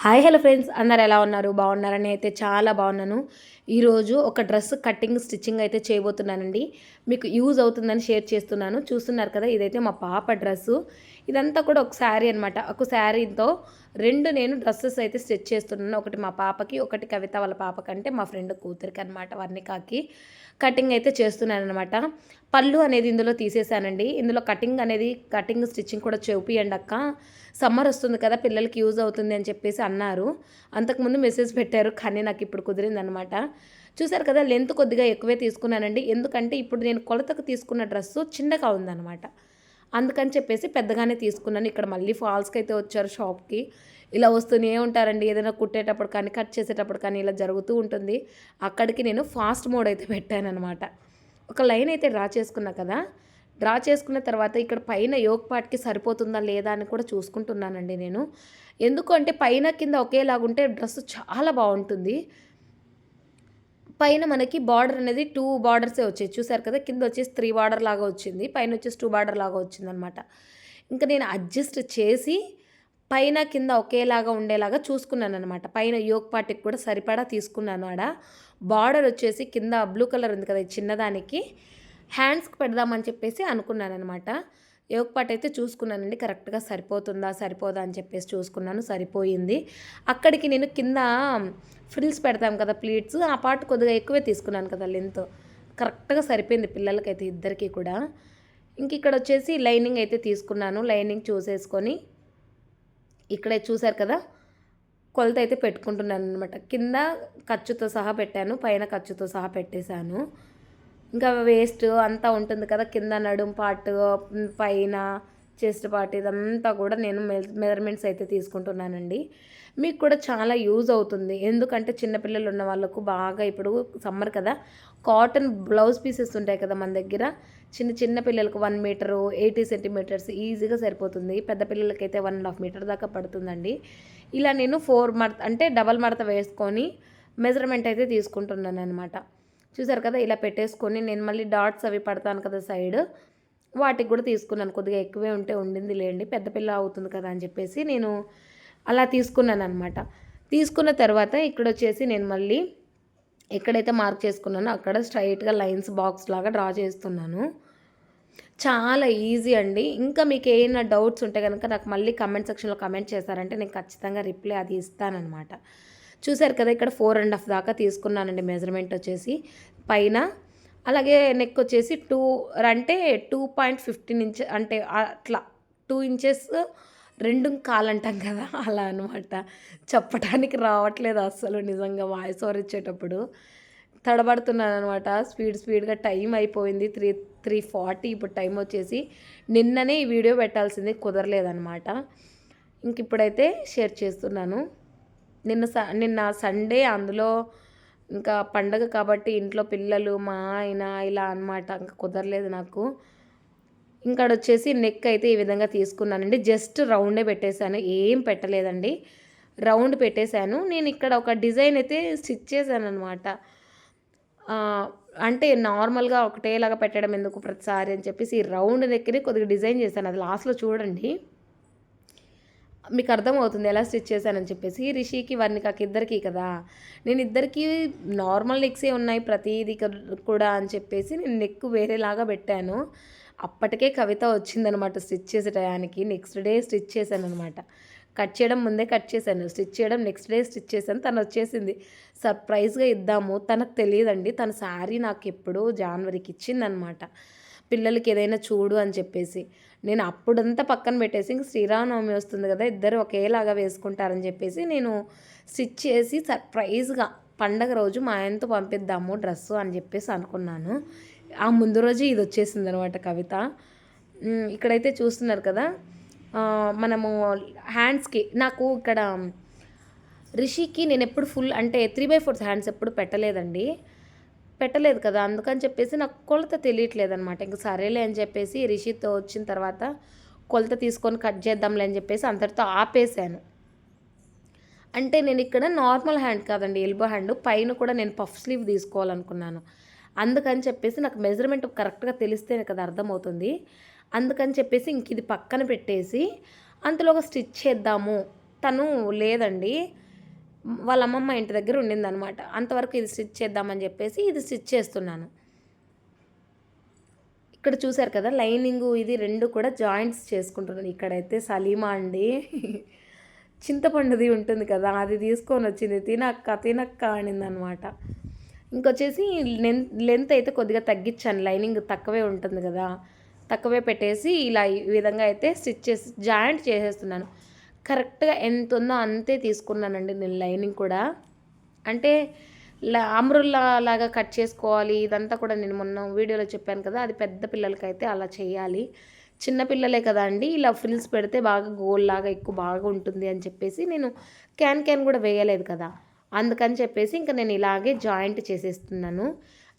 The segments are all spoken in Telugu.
హాయ్ హలో ఫ్రెండ్స్, అందరు ఎలా ఉన్నారు? బాగున్నారని అయితే చాలా బాగున్నాను. ఈరోజు ఒక డ్రెస్ కటింగ్ స్టిచ్చింగ్ అయితే చేయబోతున్నానండి. మీకు యూజ్ అవుతుందని షేర్ చేస్తున్నాను. చూస్తున్నారు కదా, ఇదైతే మా పాప డ్రెస్సు. ఇదంతా కూడా ఒక శారీ అనమాట. ఒక శారీతో నేను డ్రెస్సెస్ అయితే స్టిచ్ చేస్తున్నాను. ఒకటి మా పాపకి, ఒకటి కవిత వాళ్ళ పాపకంటే మా ఫ్రెండ్ కూతురికి అనమాట, వర్ణికాకి కటింగ్ అయితే చేస్తున్నాను అనమాట. పళ్ళు అనేది ఇందులో తీసేసానండి. ఇందులో కటింగ్ స్టిచ్చింగ్ కూడా చూపియండి అక్క, సమ్మర్ వస్తుంది కదా, పిల్లలకి యూజ్ అవుతుంది అని చెప్పేసి అన్నారు. అంతకుముందు మెసేజ్ పెట్టారు, కానీ నాకు ఇప్పుడు కుదిరిందనమాట. చూసారు కదా, లెంత్ కొద్దిగా ఎక్కువే తీసుకున్నానండి. ఎందుకంటే ఇప్పుడు నేను కొలతకు తీసుకున్న డ్రెస్సు చిన్నగా ఉందన్నమాట. అందుకని చెప్పేసి పెద్దగానే తీసుకున్నాను. ఇక్కడ మళ్ళీ ఫాల్స్కి అయితే వచ్చారు షాప్కి. ఇలా వస్తూనే ఉంటారండి, ఏదైనా కుట్టేటప్పుడు కానీ కట్ చేసేటప్పుడు కానీ ఇలా జరుగుతూ ఉంటుంది. అక్కడికి నేను ఫాస్ట్ మోడ్ అయితే పెట్టానమాట. ఒక లైన్ అయితే డ్రా చేసుకున్నా కదా, డ్రా చేసుకున్న తర్వాత ఇక్కడ పైన యోక్ పార్ట్కి సరిపోతుందా లేదా అని కూడా చూసుకుంటున్నానండి నేను. ఎందుకు అంటే పైన కింద ఒకేలాగుంటే డ్రెస్ చాలా బాగుంటుంది. పైన మనకి బార్డర్ అనేది 2 బార్డర్సే వచ్చాయి. చూసారు కదా, కింద వచ్చేసి 3 బార్డర్ లాగా వచ్చింది, పైన వచ్చేసి 2 బార్డర్ లాగా వచ్చిందనమాట. ఇంకా నేను అడ్జస్ట్ చేసి పైన కింద ఒకేలాగా ఉండేలాగా చూసుకున్నానమాట. పైన యోక్ పార్ట్కి కూడా సరిపడా తీసుకున్నాను. బార్డర్ వచ్చేసి కింద బ్లూ కలర్ ఉంది కదా, చిన్నదానికి హ్యాండ్స్కి పెడదామని చెప్పేసి అనుకున్నానమాట. యోక్ పార్ట్ అయితే చూసుకున్నానండి, కరెక్ట్గా సరిపోతుందా సరిపోదా అని చెప్పేసి చూసుకున్నాను, సరిపోయింది. అక్కడికి నేను కింద ఫ్రిల్స్ పెడతాం కదా, ప్లీట్స్, ఆ పార్ట్ కొద్దిగా ఎక్కువే తీసుకున్నాను కదా, లెంత్ కరెక్ట్గా సరిపోయింది పిల్లలకైతే ఇద్దరికి కూడా. ఇంక ఇక్కడ వచ్చేసి లైనింగ్ అయితే తీసుకున్నాను. లైనింగ్ చూసేసుకొని ఇక్కడే చూసారు కదా, కొలత అయితే పెట్టుకుంటున్నాను అనమాట. కింద ఖర్చుతో సహా పెట్టాను, పైన ఖర్చుతో సహా పెట్టేశాను. ఇంకా వేస్ట్ అంతా ఉంటుంది కదా, కింద నడుం పార్ట్, పైన చెస్ట్ పార్ట్, ఇదంతా కూడా నేను మెజర్మెంట్స్ అయితే తీసుకుంటున్నానండి. మీకు కూడా చాలా యూజ్ అవుతుంది. ఎందుకంటే చిన్నపిల్లలు ఉన్న వాళ్ళకు బాగా, ఇప్పుడు సమ్మర్ కదా, కాటన్ బ్లౌజ్ పీసెస్ ఉంటాయి కదా మన దగ్గర, చిన్న చిన్న పిల్లలకు 1 మీటరు 80 సెంటీమీటర్స్ ఈజీగా సరిపోతుంది. పెద్ద పిల్లలకైతే 1.5 మీటర్ దాకా పడుతుందండి. ఇలా నేను 4 మడత అంటే డబల్ మడత వేసుకొని మెజర్మెంట్ అయితే తీసుకుంటున్నాను అనమాట. చూసారు కదా, ఇలా పెట్టేసుకొని నేను మళ్ళీ డాట్స్ అవి పడతాను కదా సైడ్, వాటికి కూడా తీసుకున్నాను. కొద్దిగా ఎక్కువే ఉంటే ఉండింది లేండి, పెద్ద పిల్ల అవుతుంది కదా అని చెప్పేసి నేను అలా తీసుకున్నాను అనమాట. తీసుకున్న తర్వాత ఇక్కడ వచ్చేసి నేను మళ్ళీ ఎక్కడైతే మార్క్ చేసుకున్నానో అక్కడ స్ట్రైట్గా లైన్స్ బాక్స్ లాగా డ్రా చేస్తున్నాను. చాలా ఈజీ అండి. ఇంకా మీకు ఏమైనా డౌట్స్ ఉంటే కనుక నాకు మళ్ళీ కమెంట్ సెక్షన్లో కమెంట్ చేశారంటే నేను ఖచ్చితంగా రిప్లై అది ఇస్తానన్నమాట. చూసారు కదా, ఇక్కడ 4.5 దాకా తీసుకున్నానండి మెజర్మెంట్ వచ్చేసి పైన. అలాగే నెక్ వచ్చేసి 2 అంటే 2.15 ఇంచ్ అంటే అట్లా 2 ఇంచెస్ 2.25 అంటాం కదా, అలా అనమాట. చెప్పడానికి రావట్లేదు అస్సలు, నిజంగా వాయిస్ ఓవర్ ఇచ్చేటప్పుడు తడబడుతున్నాను అనమాట. స్పీడ్గా టైం అయిపోయింది 3:40. ఇప్పుడు టైం వచ్చేసి నిన్ననే ఈ వీడియో పెట్టాల్సింది, కుదరలేదనమాట. ఇంక ఇప్పుడైతే షేర్ చేస్తున్నాను. నిన్న సండే, అందులో ఇంకా పండగ కాబట్టి ఇంట్లో పిల్లలు, మా ఆయన, ఇలా అనమాట. ఇంకా కుదరలేదు నాకు. ఇక్కడ వచ్చేసి నెక్ అయితే ఈ విధంగా తీసుకున్నానండి. జస్ట్ రౌండే పెట్టేశాను, ఏం పెట్టలేదండి, రౌండ్ పెట్టేశాను. నేను ఇక్కడ ఒక డిజైన్ అయితే స్టిచ్ చేశాను అనమాట. అంటే నార్మల్గా ఒకటేలాగా పెట్టడం ఎందుకు ప్రతిసారి అని చెప్పేసి ఈ రౌండ్ నెక్ని కొద్దిగా డిజైన్ చేశాను. అది లాస్ట్లో చూడండి, మీకు అర్థమవుతుంది ఎలా స్టిచ్ చేశానని చెప్పేసి. రిషికి, వర్ణికకి ఇద్దరికి కదా, నేను ఇద్దరికి నార్మల్ నెక్సే ఉన్నాయి ప్రతిదీ కూడా అని చెప్పేసి నేను నెక్ వేరేలాగా పెట్టాను. అప్పటికే కవిత వచ్చిందనమాట స్టిచ్ చేసే టయానికి. నెక్స్ట్ డే స్టిచ్ చేశాను అనమాట. కట్ చేయడం ముందే కట్ చేశాను, స్టిచ్ చేయడం నెక్స్ట్ డే స్టిచ్ చేశాను. తను వచ్చేసింది, సర్ప్రైజ్గా ఇద్దాము, తనకు తెలియదండి. తన శారీ నాకు ఎప్పుడో జనవరికి ఇచ్చిందనమాట, పిల్లలకి ఏదైనా చూడు అని చెప్పేసి. నేను అప్పుడంతా పక్కన పెట్టేసి ఇంక శ్రీరామనవమి వస్తుంది కదా, ఇద్దరు ఒకేలాగా వేసుకుంటారని చెప్పేసి నేను స్టిచ్ చేసి సర్ప్రైజ్గా పండగ రోజు మా ఆయనతో పంపిద్దాము డ్రెస్సు అని చెప్పేసి అనుకున్నాను. ఆ ముందు రోజు ఇది వచ్చేసింది అనమాట కవిత. ఇక్కడైతే చూస్తున్నారు కదా, మనము హ్యాండ్స్కి నాకు ఇక్కడ రిషికి నేను ఎప్పుడు ఫుల్ అంటే 3/4 హ్యాండ్స్ ఎప్పుడు పెట్టలేదు కదా, అందుకని చెప్పేసి నాకు కొలత తెలియట్లేదనమాట. ఇంక సరేలే అని చెప్పేసి రిషితో వచ్చిన తర్వాత కొలత తీసుకొని కట్ చేద్దాంలే అని చెప్పేసి అంతటితో ఆపేశాను. అంటే నేను ఇక్కడ నార్మల్ హ్యాండ్ కాదండి, ఎల్బో హ్యాండ్, పైన కూడా నేను పఫ్ స్లీవ్ తీసుకోవాలనుకున్నాను. అందుకని చెప్పేసి నాకు మెజర్మెంట్ కరెక్ట్గా తెలిస్తేనే కదా అర్థమవుతుంది. అందుకని చెప్పేసి ఇంక ఇది పక్కన పెట్టేసి అంతలోగా స్టిచ్ చేద్దాము తను లేదండి, వాళ్ళ అమ్మమ్మ ఇంటి దగ్గర ఉండిందనమాట. అంతవరకు ఇది స్టిచ్ చేద్దామని చెప్పేసి ఇది స్టిచ్ చేస్తున్నాను. ఇక్కడ చూసారు కదా లైనింగు ఇది 2 కూడా జాయింట్స్ చేసుకుంటున్నాను. ఇక్కడైతే సలీమా అండి చింతపండుది ఉంటుంది కదా, అది తీసుకొని వచ్చింది. తినక్క తినక్క అనిందనమాట. ఇంకొచ్చేసి లెంత్ అయితే కొద్దిగా తగ్గించాను, లైనింగ్ తక్కువే ఉంటుంది కదా, తక్కువే పెట్టేసి ఇలా ఈ విధంగా అయితే స్టిచ్ చేసి జాయింట్ చేసేస్తున్నాను. కరెక్ట్గా ఎంత ఉందో అంతే తీసుకున్నానండి నేను లైనింగ్ కూడా. అంటే అమ్రుల్లా లాగా కట్ చేసుకోవాలి ఇదంతా కూడా నేను మొన్న వీడియోలో చెప్పాను కదా, అది పెద్ద పిల్లలకైతే అలా చేయాలి. చిన్న పిల్లలే కదా అండి, ఇలా ఫ్రిల్స్ పెడితే బాగా గోల్ లాగా ఎక్కువ బాగా ఉంటుంది అని చెప్పేసి నేను క్యాన్ కూడా వేయలేదు కదా, అందుకని చెప్పేసి ఇంకా నేను ఇలాగే జాయింట్ చేసేస్తున్నాను.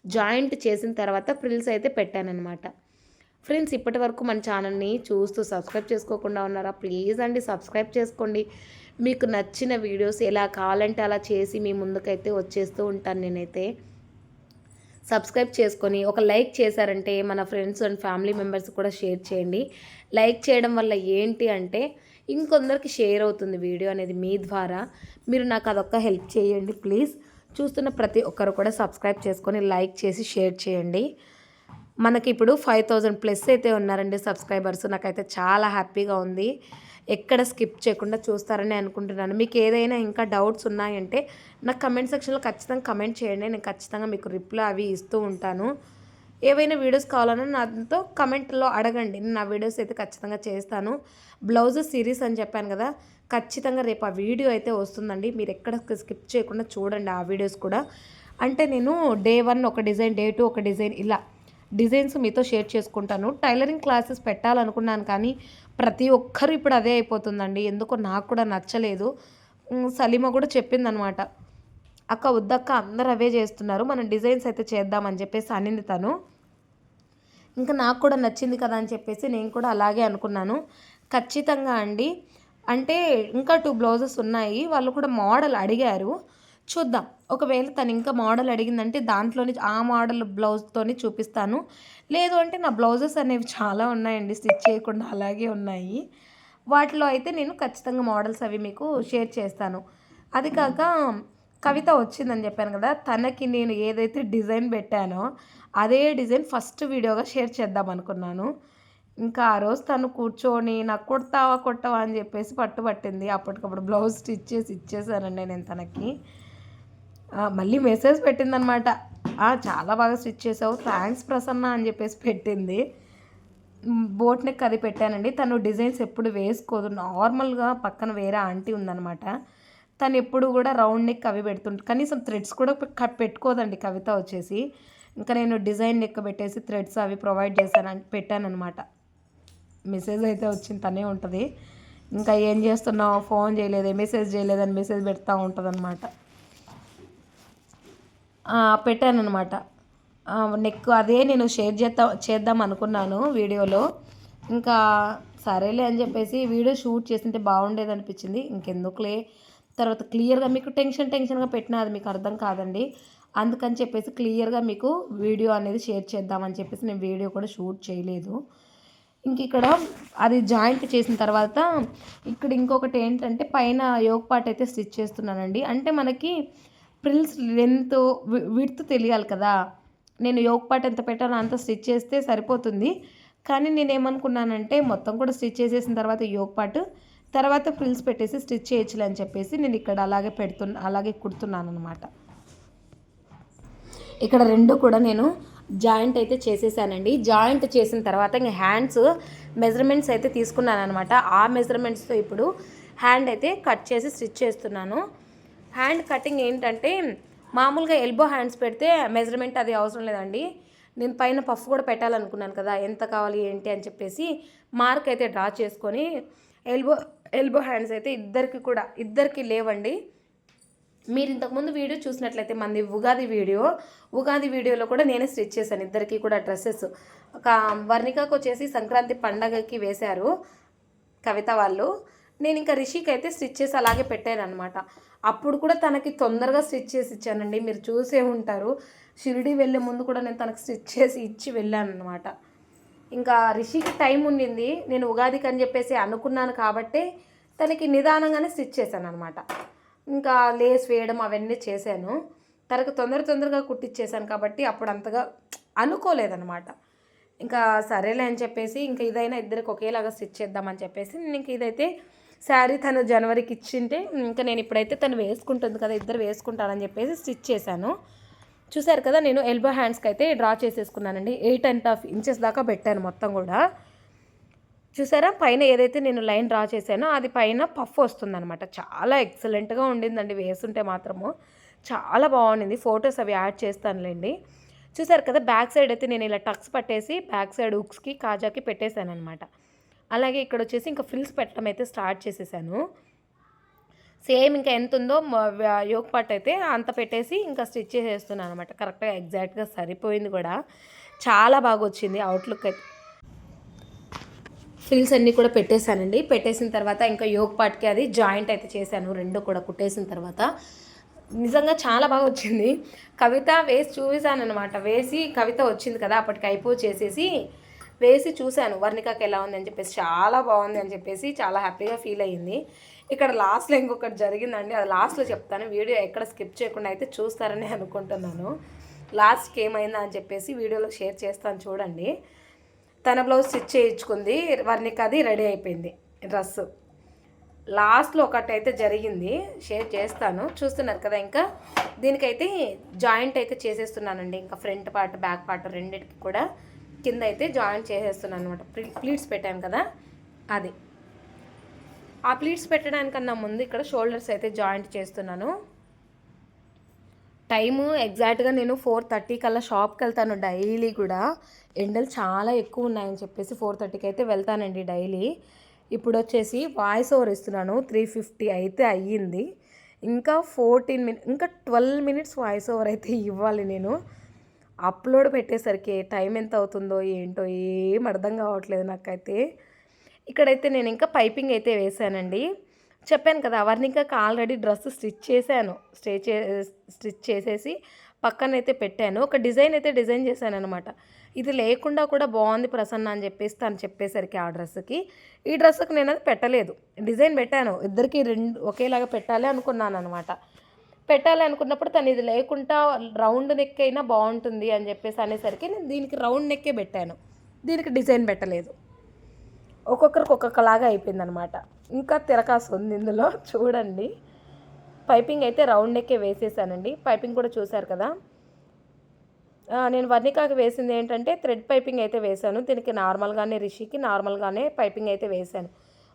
జాయింట్ చేసిన తర్వాత ఫ్రిల్స్ అయితే పెట్టానన్నమాట. ఫ్రెండ్స్, ఇప్పటి వరకు మన ఛానల్ని చూస్తూ సబ్స్క్రైబ్ చేసుకోకుండా ఉన్నారా? ప్లీజ్ అండి సబ్స్క్రైబ్ చేసుకోండి. మీకు నచ్చిన వీడియోస్ ఎలా కావాలంటే అలా చేసి మీ ముందుకైతే వచ్చేస్తూ ఉంటాను నేనైతే. సబ్స్క్రైబ్ చేసుకొని ఒక లైక్ చేశారంటే మన ఫ్రెండ్స్ అండ్ ఫ్యామిలీ మెంబర్స్ కూడా షేర్ చేయండి. లైక్ చేయడం వల్ల ఏంటి అంటే ఇంకొందరికి షేర్ అవుతుంది వీడియో అనేది మీ ద్వారా. మీరు నాకు అదొక్క హెల్ప్ చేయండి ప్లీజ్. చూస్తున్న ప్రతి ఒక్కరు కూడా సబ్స్క్రైబ్ చేసుకొని లైక్ చేసి షేర్ చేయండి. మనకి ఇప్పుడు 5000+ అయితే ఉన్నారండి సబ్స్క్రైబర్స్. నాకైతే చాలా హ్యాపీగా ఉంది. ఎక్కడ స్కిప్ చేయకుండా చూస్తారని అనుకుంటున్నాను. మీకు ఏదైనా ఇంకా డౌట్స్ ఉన్నాయంటే నాకు కమెంట్ సెక్షన్లో ఖచ్చితంగా కమెంట్ చేయండి. నేను ఖచ్చితంగా మీకు రిప్లై అవి ఇస్తూ ఉంటాను. ఏవైనా వీడియోస్ కావాలన్నా నాతో కమెంట్లో అడగండి, నేను నా వీడియోస్ అయితే ఖచ్చితంగా చేస్తాను. బ్లౌజ్ సిరీస్ అని చెప్పాను కదా, ఖచ్చితంగా రేపు ఆ వీడియో అయితే వస్తుందండి. మీరు ఎక్కడ స్కిప్ చేయకుండా చూడండి ఆ వీడియోస్ కూడా. అంటే నేను డే 1 ఒక డిజైన్, డే 2 ఒక డిజైన్, ఇలా డిజైన్స్ మీతో షేర్ చేసుకుంటాను. టైలరింగ్ క్లాసెస్ పెట్టాలనుకున్నాను కానీ ప్రతి ఒక్కరు ఇప్పుడు అదే అయిపోతుందండి. ఎందుకో నాకు కూడా నచ్చలేదు. సలీమా కూడా చెప్పిందనమాట, అక్క వద్దక్క అందరూ అవే చేస్తున్నారు, మనం డిజైన్స్ అయితే చేద్దామని చెప్పేసి అనింది తను. ఇంకా నాకు కూడా నచ్చింది కదా అని చెప్పేసి నేను కూడా అలాగే అనుకున్నాను. ఖచ్చితంగా అండి, అంటే ఇంకా 2 బ్లౌజెస్ ఉన్నాయి. వాళ్ళు కూడా మోడల్ అడిగారు, చూద్దాం. ఒకవేళ తను ఇంకా మోడల్ అడిగిందంటే దాంట్లోని ఆ మోడల్ బ్లౌజ్తోని చూపిస్తాను. లేదు అంటే నా బ్లౌజెస్ అనేవి చాలా ఉన్నాయండి స్టిచ్ చేయకుండా అలాగే ఉన్నాయి. వాటిలో అయితే నేను ఖచ్చితంగా మోడల్స్ అవి మీకు షేర్ చేస్తాను. అది కాక కవిత వచ్చిందని చెప్పాను కదా, తనకి నేను ఏదైతే డిజైన్ పెట్టానో అదే డిజైన్ ఫస్ట్ వీడియోగా షేర్ చేద్దాం అనుకున్నాను. ఇంకా ఆ రోజు తను కూర్చొని నాకు కొడతావా కొట్టవా అని చెప్పేసి పట్టుబట్టింది. అప్పటికప్పుడు బ్లౌజ్ స్టిచ్ చేసి ఇచ్చేసానండి నేను తనకి. మళ్ళీ మెసేజ్ పెట్టిందనమాట, చాలా బాగా స్టిచ్ చేసావు, థ్యాంక్స్ ప్రసన్న అని చెప్పేసి పెట్టింది. బోట్ నెక్ అది పెట్టానండి. తను డిజైన్స్ ఎప్పుడు వేసుకోదు, నార్మల్గా పక్కన వేరే ఆంటీ ఉందనమాట, తను ఎప్పుడు కూడా రౌండ్ నెక్ అవి పెడుతుంటుంది. కనీసం థ్రెడ్స్ కూడా పెట్టుకోదండి కవిత వచ్చేసి. ఇంకా నేను డిజైన్ నెక్ పెట్టేసి థ్రెడ్స్ అవి ప్రొవైడ్ పెట్టానమాట. మెసేజ్ అయితే వచ్చింది, తనే ఉంటుంది. ఇంకా ఏం చేస్తున్నావు, ఫోన్ చేయలేదు, మెసేజ్ చేయలేదని మెసేజ్ పెడతా ఉంటుంది అనమాట. పెట్టానమాట నెక్. అదే నేను షేర్ చేద్దాం అనుకున్నాను వీడియోలో. ఇంకా సరేలే అని చెప్పేసి వీడియో షూట్ చేస్తుంటే బాగుండేది అనిపించింది. ఇంకెందుకులే, తర్వాత క్లియర్గా మీకు టెన్షన్గా పెట్టినా అది మీకు అర్థం కాదండి. అందుకని చెప్పేసి క్లియర్గా మీకు వీడియో అనేది షేర్ చేద్దామని చెప్పేసి నేను వీడియో కూడా షూట్ చేయలేదు. ఇంక ఇక్కడ అది జాయింట్ చేసిన తర్వాత ఇక్కడ ఇంకొకటి ఏంటంటే పైన యోక్ పార్ట్ అయితే స్టిచ్ చేస్తున్నానండి. అంటే మనకి ప్రిల్స్ లెంత్ విడ్త్ తెలియాలి కదా, నేను యోక్ పార్ట్ ఎంత పెట్టానో అంత స్టిచ్ చేస్తే సరిపోతుంది. కానీ నేనేమనుకున్నానంటే మొత్తం కూడా స్టిచ్ చేసేసిన తర్వాత యోక్ పార్ట్ తర్వాత ఫ్రిల్స్ పెట్టేసి స్టిచ్ చేయొచ్చులే అని చెప్పేసి నేను ఇక్కడ అలాగే కుడుతున్నాను అనమాట. ఇక్కడ 2 కూడా నేను జాయింట్ అయితే చేసేసానండి. జాయింట్ చేసిన తర్వాత ఇంకా హ్యాండ్స్ మెజర్మెంట్స్ అయితే తీసుకున్నాను అనమాట. ఆ మెజర్మెంట్స్తో ఇప్పుడు హ్యాండ్ అయితే కట్ చేసి స్టిచ్ చేస్తున్నాను. హ్యాండ్ కటింగ్ ఏంటంటే మామూలుగా ఎల్బో హ్యాండ్స్ పెడితే మెజర్మెంట్ అది అవసరం లేదండి. నేను పైన పఫ్ కూడా పెట్టాలనుకున్నాను కదా, ఎంత కావాలి ఏంటి అని చెప్పేసి మార్క్ అయితే డ్రా చేసుకొని ఎల్బో హ్యాండ్స్ అయితే ఇద్దరికి లేవండి. మీరు ఇంతకుముందు వీడియో చూసినట్లయితే మంది ఉగాది వీడియోలో కూడా నేనే స్టిచ్ చేశాను ఇద్దరికి కూడా డ్రెస్సెస్. ఒక వర్ణికకు వచ్చేసి సంక్రాంతి పండగకి వేశారు కవిత వాళ్ళు. నేను ఇంకా రిషికి అయితే స్టిచ్ చేసి అలాగే పెట్టాను అనమాట. అప్పుడు కూడా తనకి తొందరగా స్టిచ్ చేసి ఇచ్చానండి, మీరు చూసే ఉంటారు. షిరిడి వెళ్ళే ముందు కూడా నేను తనకు స్టిచ్ చేసి ఇచ్చి వెళ్ళాను అనమాట. ఇంకా రిషికి టైం ఉండింది, నేను ఉగాదికి అని చెప్పేసి అనుకున్నాను కాబట్టి తనకి నిదానంగానే స్టిచ్ చేశాను అనమాట. ఇంకా లేస్ వేయడం అవన్నీ చేశాను. తనకు తొందరగా కుట్టిచ్చేసాను కాబట్టి అప్పుడు అంతగా అనుకోలేదనమాట. ఇంకా సరేలే అని చెప్పేసి ఇంకా ఇదైనా ఇద్దరికి ఒకేలాగా స్టిచ్ చేద్దామని చెప్పేసి నేను ఇంక ఇదైతే శారీ తను జనవరికి ఇచ్చింటే ఇంకా నేను ఇప్పుడైతే తను వేసుకుంటుంది కదా, ఇద్దరు వేసుకుంటారని చెప్పేసి స్టిచ్ చేశాను. చూసారు కదా, నేను ఎల్బో హ్యాండ్స్కి అయితే డ్రా చేసేసుకున్నానండి. 8.5 ఇంచెస్ దాకా పెట్టాను మొత్తం కూడా. చూసారా, పైన ఏదైతే నేను లైన్ డ్రా చేశానో అది పైన పఫ్ వస్తుందన్నమాట. చాలా ఎక్సలెంట్గా ఉండిందండి వేసుంటే మాత్రము. చాలా బాగుండింది. ఫొటోస్ అవి యాడ్ చేస్తానులేండి. చూసారు కదా, బ్యాక్ సైడ్ అయితే నేను ఇలా టక్స్ పట్టేసి బ్యాక్ సైడ్ హుక్స్కి కాజాకి పెట్టేశాను అనమాట. అలాగే ఇక్కడ వచ్చేసి ఇంకా ఫ్రిల్స్ పెట్టడం అయితే స్టార్ట్ చేసేసాను. సేమ్ ఇంకా ఎంత ఉందో యోక్ పార్ట్ అయితే అంత పెట్టేసి ఇంకా స్టిచ్ చేసేస్తున్నాను అనమాట. కరెక్ట్గా ఎగ్జాక్ట్గా సరిపోయింది కూడా. చాలా బాగా వచ్చింది అవుట్లుక్ అయితే. ఫ్రిల్స్ అన్నీ కూడా పెట్టేశానండి. పెట్టేసిన తర్వాత ఇంకా యోక్ పార్ట్కి అది జాయింట్ అయితే చేశాను. రెండు కూడా కుట్టేసిన తర్వాత నిజంగా చాలా బాగా వచ్చింది. కవిత వేసి చూసాను అనమాట. వేసి కవిత వచ్చింది కదా, అప్పటికి చేసేసి వేసి చూశాను వర్ణికకి ఎలా ఉంది అని చెప్పేసి. చాలా బాగుంది అని చెప్పేసి చాలా హ్యాపీగా ఫీల్ అయ్యింది. ఇక్కడ లాస్ట్లో ఇంకొకటి జరిగిందండి, అది లాస్ట్లో చెప్తాను. వీడియో ఎక్కడ స్కిప్ చేయకుండా అయితే చూస్తారని అనుకుంటున్నాను. లాస్ట్కి ఏమైందా అని చెప్పేసి వీడియోలో షేర్ చేస్తాను చూడండి. తన బ్లౌజ్ స్టిచ్ చేయించుకుంది, వర్ణిక అది రెడీ అయిపోయింది డ్రెస్సు. లాస్ట్లో ఒకటైతే జరిగింది, షేర్ చేస్తాను చూస్తున్నారు కదా. ఇంకా దీనికైతే జాయింట్ అయితే చేసేస్తున్నానండి. ఇంకా ఫ్రంట్ పార్ట్ బ్యాక్ పార్ట్ రెండింటికి కూడా కింద అయితే జాయింట్ చేసేస్తున్నాను అనమాట. ప్లీట్స్ పెట్టాను కదా అది. ఆ ప్లీట్స్ పెట్టడానికన్నా ముందు ఇక్కడ షోల్డర్స్ అయితే జాయింట్ చేస్తున్నాను. టైము ఎగ్జాక్ట్గా నేను 4:30 కల్లా షాప్కి వెళ్తాను డైలీ కూడా. ఎండలు చాలా ఎక్కువ ఉన్నాయని చెప్పేసి 4:30కి అయితే వెళ్తానండి డైలీ. ఇప్పుడు వచ్చేసి వాయిస్ ఓవర్ ఇస్తున్నాను. 3:50 అయితే అయ్యింది. ఇంకా 12 మినిట్స్ వాయిస్ ఓవర్ అయితే ఇవ్వాలి నేను. అప్లోడ్ పెట్టేసరికి టైం ఎంత అవుతుందో ఏంటో ఏం అర్థం కావట్లేదు నాకైతే. ఇక్కడైతే నేను ఇంకా పైపింగ్ అయితే వేసానండి. చెప్పాను కదా, వర్ణికకి ఆల్రెడీ డ్రెస్ స్టిచ్ చేశాను. స్టిచ్ చేసేసి పక్కనైతే పెట్టాను. ఒక డిజైన్ అయితే డిజైన్ చేశాను అనమాట. ఇది లేకుండా కూడా బాగుంది ప్రసన్న అని చెప్పేసి తను చెప్పేసరికి ఆ డ్రెస్సుకి, ఈ డ్రెస్సుకి నేను అది పెట్టలేదు. డిజైన్ పెట్టాను, ఇద్దరికి రెండు ఒకేలాగా పెట్టాలి అనుకున్నాను అనమాట. పెట్టాలి అనుకున్నప్పుడు తను ఇది లేకుండా రౌండ్ నెక్ అయినా బాగుంటుంది అని చెప్పేసి అనేసరికి నేను దీనికి రౌండ్ నెక్కే పెట్టాను, దీనికి డిజైన్ పెట్టలేదు. ఒక్కొక్కరికి ఒక్కొక్కలాగా అయిపోయిందనమాట. ఇంకా తిరకాసు ఉంది ఇందులో చూడండి. పైపింగ్ అయితే రౌండ్ నెక్కే వేసేసానండి. పైపింగ్ కూడా చూశారు కదా. నేను వర్ణికాకి వేసింది ఏంటంటే థ్రెడ్ పైపింగ్ అయితే వేశాను. దీనికి నార్మల్గానే రిషికి నార్మల్గానే పైపింగ్ అయితే వేశాను.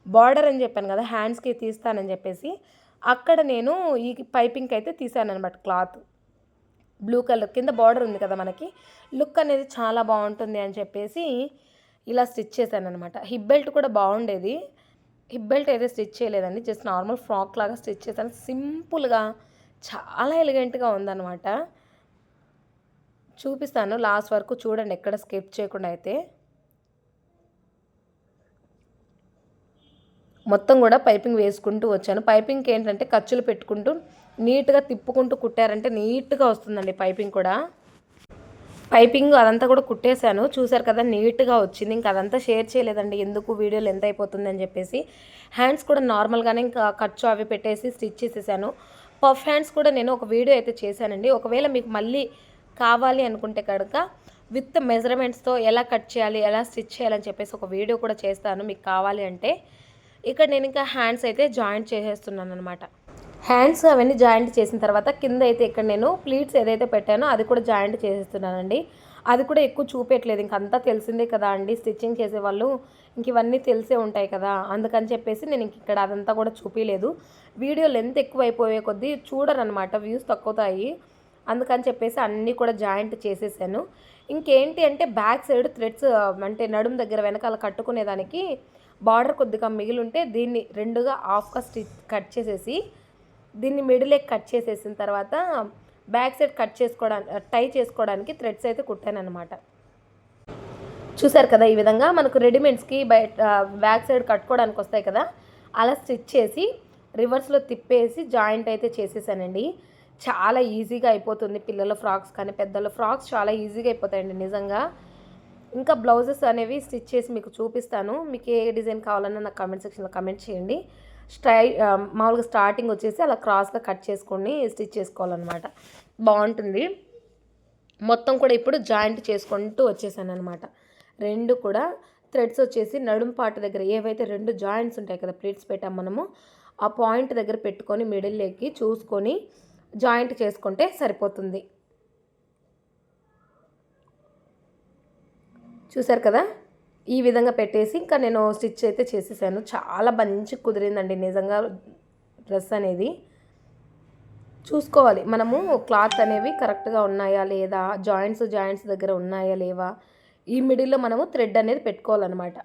బార్డర్ అని చెప్పాను కదా, హ్యాండ్స్కి తీస్తానని చెప్పేసి అక్కడ నేను ఈ పైపింగ్కి అయితే తీసాను అనమాట. క్లాత్ బ్లూ కలర్ కింద బార్డర్ ఉంది కదా మనకి, లుక్ అనేది చాలా బాగుంటుంది అని చెప్పేసి ఇలా స్టిచ్ చేశాను అనమాట. హిప్ బెల్ట్ కూడా బాగుండేది. హిప్ బెల్ట్ అయితే స్టిచ్ చేయలేదండి, జస్ట్ నార్మల్ ఫ్రాక్ లాగా స్టిచ్ చేశాను. సింపుల్గా చాలా ఎలిగెంట్గా ఉందన్నమాట. చూపిస్తాను లాస్ట్ వరకు చూడండి, ఎక్కడ స్కిప్ చేయకుండా. అయితే మొత్తం కూడా పైపింగ్ వేసుకుంటూ వచ్చాను. పైపింగ్కి ఏంటంటే ఖర్చులు పెట్టుకుంటూ నీట్గా తిప్పుకుంటూ కుట్టారంటే నీట్గా వస్తుందండి పైపింగ్ కూడా. పైపింగ్ అదంతా కూడా కుట్టేశాను, చూసారు కదా, నీట్గా వచ్చింది. ఇంకా అదంతా షేర్ చేయలేదండి, ఎందుకు వీడియోలు ఎంత అయిపోతుంది అని చెప్పేసి. హ్యాండ్స్ కూడా నార్మల్గానే ఇంకా ఖర్చు అవి పెట్టేసి స్టిచ్ చేసేసాను. పఫ్ హ్యాండ్స్ కూడా నేను ఒక వీడియో అయితే చేశానండి. ఒకవేళ మీకు మళ్ళీ కావాలి అనుకుంటే కనుక విత్ మెజర్మెంట్స్తో ఎలా కట్ చేయాలి, ఎలా స్టిచ్ చేయాలని చెప్పేసి ఒక వీడియో కూడా చేస్తాను మీకు కావాలి అంటే. ఇక్కడ నేను ఇంకా హ్యాండ్స్ అయితే జాయింట్ చేసేస్తున్నాను అనమాట. హ్యాండ్స్ అవన్నీ జాయింట్ చేసిన తర్వాత కింద అయితే ఇక్కడ నేను ప్లీట్స్ ఏదైతే పెట్టానో అది కూడా జాయింట్ చేసేస్తున్నానండి. అది కూడా ఎక్కువ చూపెట్టలేదు, ఇంకంతా తెలిసిందే కదా అండి, స్టిచ్చింగ్ చేసేవాళ్ళు ఇంక ఇవన్నీ తెలిసే ఉంటాయి కదా, అందుకని చెప్పేసి నేను ఇంక ఇక్కడ అదంతా కూడా చూపించలేదు. వీడియో లెంత్ ఎక్కువ అయిపోయే కొద్దీ చూడరనమాట, వ్యూస్ తక్కువతాయి. అందుకని చెప్పేసి అన్నీ కూడా జాయింట్ చేసేసాను. ఇంకేంటి అంటే బ్యాక్ సైడ్ థ్రెడ్స్ అంటే నడుము దగ్గర వెనకాల కట్టుకునేదానికి బార్డర్ కొద్దిగా మిగిలింటే దీన్ని రెండుగా హాఫ్గా కట్ చేసేసి దీన్ని మిడిల్ కట్ చేసేసిన తర్వాత బ్యాక్ సైడ్ కట్ చేసుకోవడానికి టై చేసుకోవడానికి థ్రెడ్స్ అయితే కుట్టాను అనమాట. చూసారు కదా, ఈ విధంగా మనకు రెడీమేడ్స్కి బ్యాక్ సైడ్ కట్టుకోవడానికి వస్తాయి కదా, అలా స్టిచ్ చేసి రివర్స్లో తిప్పేసి జాయింట్ అయితే చేసేసానండి. చాలా ఈజీగా అయిపోతుంది. పిల్లల ఫ్రాక్స్ కానీ పెద్దల ఫ్రాక్స్ చాలా ఈజీగా అయిపోతాయండి నిజంగా. ఇంకా బ్లౌజెస్ అనేవి స్టిచ్ చేసి మీకు చూపిస్తాను. మీకు ఏ డిజైన్ కావాలన్నా నాకు కామెంట్ సెక్షన్లో కామెంట్ చేయండి. మామూలుగా స్టార్టింగ్ వచ్చేసి అలా క్రాస్గా కట్ చేసుకొని స్టిచ్ చేసుకోవాలన్నమాట. బాగుంటుంది. మొత్తం కూడా ఇప్పుడు జాయింట్ చేసుకుంటూ వచ్చేసాను అనమాట. రెండు కూడా థ్రెడ్స్ వచ్చేసి నడుం పాటు దగ్గర ఏవైతే రెండు జాయింట్స్ ఉంటాయి కదా, ప్లీట్స్ పెట్టాం మనము, ఆ పాయింట్ దగ్గర పెట్టుకొని మిడిల్లోకి చూసుకొని జాయింట్ చేసుకుంటే సరిపోతుంది. చూసారు కదా, ఈ విధంగా పెట్టేసి ఇంకా నేను స్టిచ్ అయితే చేసేసాను. చాలా మంచి కుదిరిందండి నిజంగా డ్రెస్ అనేది. చూసుకోవాలి మనము క్లాత్ అనేవి కరెక్ట్గా ఉన్నాయా లేదా, జాయింట్స్ దగ్గర ఉన్నాయా లేవా, ఈ మిడిల్లో మనము థ్రెడ్ అనేది పెట్టుకోవాలన్నమాట.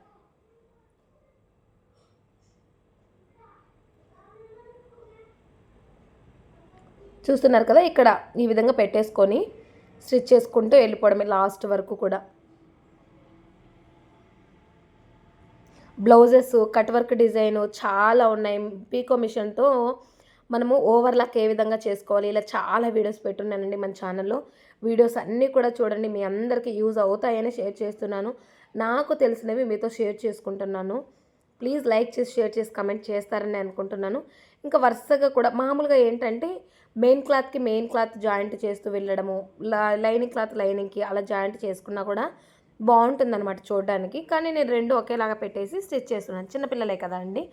చూస్తున్నారు కదా, ఇక్కడ ఈ విధంగా పెట్టేసుకొని స్టిచ్ చేసుకుంటూ వెళ్ళిపోవడమే లాస్ట్ వరకు కూడా. బ్లౌజెస్ కట్ వర్క్ డిజైన్ చాలా ఉన్నాయి. పీకో మిషన్తో మనము ఓవర్లాక్ ఏ విధంగా చేసుకోవాలి, ఇలా చాలా వీడియోస్ పెట్టున్నానండి మన ఛానల్లో. వీడియోస్ అన్నీ కూడా చూడండి, మీ అందరికీ యూజ్ అవుతాయని షేర్ చేస్తున్నాను. నాకు తెలిసినవి మీతో షేర్ చేసుకుంటున్నాను. ప్లీజ్ లైక్ చేసి, షేర్ చేసి, కమెంట్ చేస్తారని అనుకుంటున్నాను. ఇంకా వరుసగా కూడా మామూలుగా ఏంటంటే మెయిన్ క్లాత్ జాయింట్ చేస్తూ వెళ్ళడము, లైనింగ్ క్లాత్ లైనింగ్కి అలా జాయింట్ చేసుకున్నా కూడా బాగుంటుందన్నమాట చూడడానికి. కానీ నేను రెండు ఒకేలాగా పెట్టేసి స్టిచ్ చేస్తున్నాను, చిన్నపిల్లలే కదా అండి,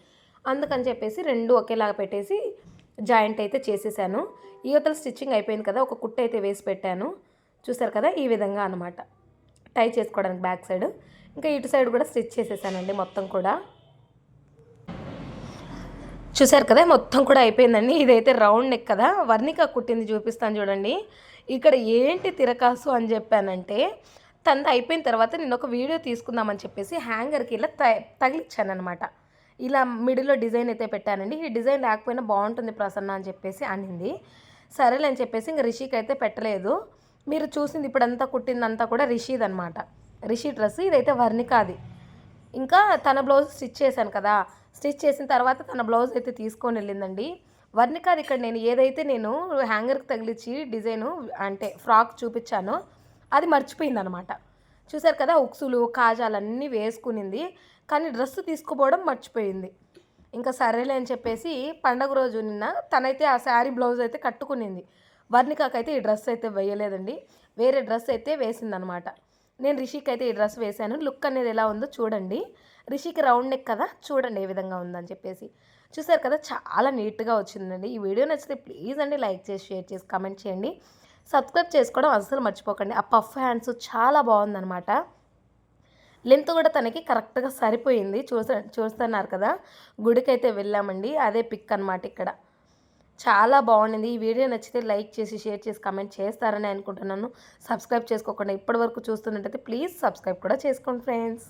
అందుకని చెప్పేసి రెండు ఒకేలాగా పెట్టేసి జాయింట్ అయితే చేసేసాను. యువతల స్టిచ్చింగ్ అయిపోయింది కదా, ఒక కుట్టు అయితే వేసి పెట్టాను. చూసారు కదా, ఈ విధంగా అనమాట టై చేసుకోవడానికి బ్యాక్ సైడ్. ఇంకా ఇటు సైడ్ కూడా స్టిచ్ చేసేసానండి మొత్తం కూడా. చూసారు కదా, మొత్తం కూడా అయిపోయిందండి. ఇదైతే రౌండ్ నెక్ కదా, వర్ణిక కుట్టింది చూపిస్తాను చూడండి. ఇక్కడ ఏంటి తిరకాసు అని చెప్పానంటే, తనది అయిపోయిన తర్వాత నేను ఒక వీడియో తీసుకుందామని చెప్పేసి హ్యాంగర్కి ఇలా తగిలిచ్చాను అనమాట. ఇలా మిడిల్లో డిజైన్ అయితే పెట్టానండి. ఈ డిజైన్ లేకపోయినా బాగుంటుంది ప్రసన్న అని చెప్పేసి అనింది. సరేలే అని చెప్పేసి ఇంకా రిషికి అయితే పెట్టలేదు. మీరు చూసింది ఇప్పుడంతా కుట్టిందంతా కూడా రిషిది అనమాట. రిషి డ్రెస్ ఇదైతే వర్ణికాది. ఇంకా తన బ్లౌజ్ స్టిచ్ చేశాను కదా, స్టిచ్ చేసిన తర్వాత తన బ్లౌజ్ అయితే తీసుకొని వెళ్ళిందండి. వర్ణికాది ఇక్కడ ఏదైతే నేను హ్యాంగర్కి తగిలిచ్చి డిజైను అంటే ఫ్రాక్ చూపించానో అది మర్చిపోయింది అనమాట. చూసారు కదా, ఉక్సులు కాజాలన్నీ వేసుకునింది, కానీ డ్రెస్ తీసుకుపోవడం మర్చిపోయింది. ఇంకా సరేలే అని చెప్పేసి పండగ రోజు నిన్న తనైతే ఆ శారీ బ్లౌజ్ అయితే కట్టుకునింది. వర్ణికకైతే ఈ డ్రెస్ అయితే వేయలేదండి, వేరే డ్రెస్ అయితే వేసిందనమాట. నేను రిషికి అయితే ఈ డ్రెస్ వేశాను. లుక్ అనేది ఎలా ఉందో చూడండి. రిషికి రౌండ్ నెక్ కదా, చూడండి ఏ విధంగా ఉందని చెప్పేసి. చూసారు కదా, చాలా నీట్గా వచ్చిందండి. ఈ వీడియో నచ్చితే ప్లీజ్ అండి లైక్ చేసి, షేర్ చేసి, కమెంట్ చేయండి. సబ్స్క్రైబ్ చేసుకోవడం అస్సలు మర్చిపోకండి. ఆ పఫ్ హ్యాండ్స్ చాలా బాగుందనమాట. లెంత్ కూడా తనకి కరెక్ట్గా సరిపోయింది. చూస్తున్నారు కదా, గుడికి అయితే వెళ్ళామండి, అదే పిక్ అనమాట ఇక్కడ. చాలా బాగుండింది. ఈ వీడియో నచ్చితే లైక్ చేసి, షేర్ చేసి, కమెంట్ చేస్తారని అనుకుంటున్నాను. సబ్స్క్రైబ్ చేసుకోకుండా ఇప్పటివరకు చూస్తున్నట్టయితే ప్లీజ్ సబ్స్క్రైబ్ కూడా చేసుకోండి ఫ్రెండ్స్.